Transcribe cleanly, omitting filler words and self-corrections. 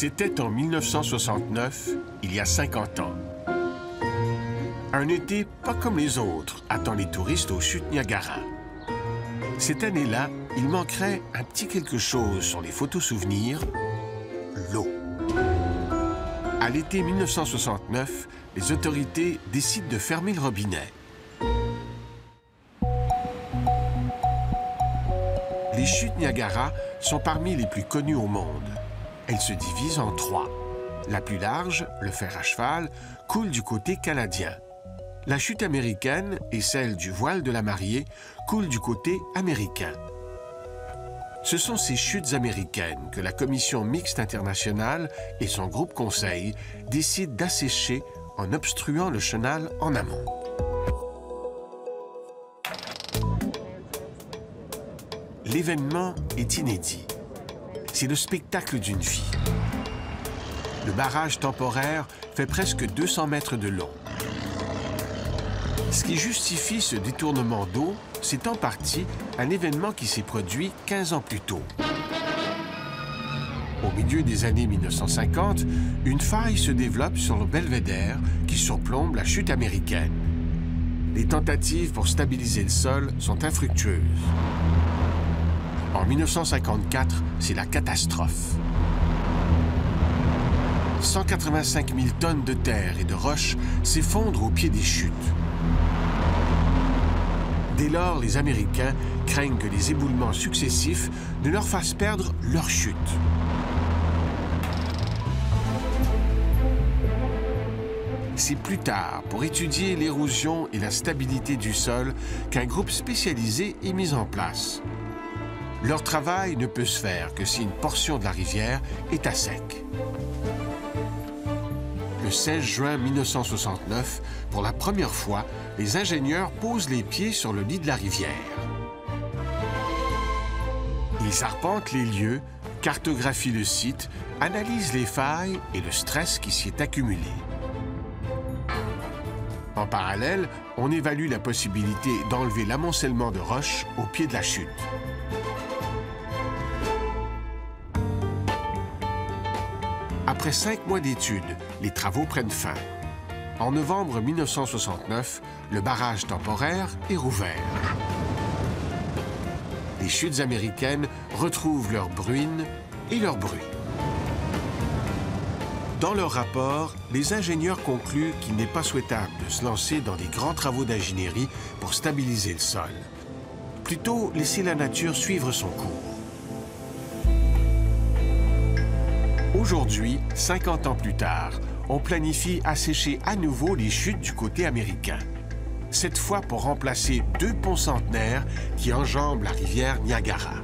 C'était en 1969, il y a 50 ans. Un été pas comme les autres attend les touristes aux chutes Niagara. Cette année-là, il manquerait un petit quelque chose sur les photos souvenirs, l'eau. À l'été 1969, les autorités décident de fermer le robinet. Les chutes Niagara sont parmi les plus connues au monde. Elles se divisent en trois. La plus large, le fer à cheval, coule du côté canadien. La chute américaine et celle du voile de la mariée coulent du côté américain. Ce sont ces chutes américaines que la Commission mixte internationale et son groupe conseil décident d'assécher en obstruant le chenal en amont. L'événement est inédit. C'est le spectacle d'une vie. Le barrage temporaire fait presque 200 mètres de long. Ce qui justifie ce détournement d'eau, c'est en partie un événement qui s'est produit 15 ans plus tôt. Au milieu des années 1950, une faille se développe sur le belvédère qui surplombe la chute américaine. Les tentatives pour stabiliser le sol sont infructueuses. En 1954, c'est la catastrophe. 185 000 tonnes de terre et de roches s'effondrent au pied des chutes. Dès lors, les Américains craignent que les éboulements successifs ne leur fassent perdre leur chute. C'est plus tard, pour étudier l'érosion et la stabilité du sol, qu'un groupe spécialisé est mis en place. Leur travail ne peut se faire que si une portion de la rivière est à sec. Le 16 juin 1969, pour la première fois, les ingénieurs posent les pieds sur le lit de la rivière. Ils arpentent les lieux, cartographient le site, analysent les failles et le stress qui s'y est accumulé. En parallèle, on évalue la possibilité d'enlever l'amoncellement de roches au pied de la chute. Après 5 mois d'études, les travaux prennent fin. En novembre 1969, le barrage temporaire est rouvert. Les chutes américaines retrouvent leur bruine et leur bruit. Dans leur rapport, les ingénieurs concluent qu'il n'est pas souhaitable de se lancer dans des grands travaux d'ingénierie pour stabiliser le sol. Plutôt, laisser la nature suivre son cours. Aujourd'hui, 50 ans plus tard, on planifie assécher à nouveau les chutes du côté américain. Cette fois pour remplacer 2 ponts centenaires qui enjambent la rivière Niagara.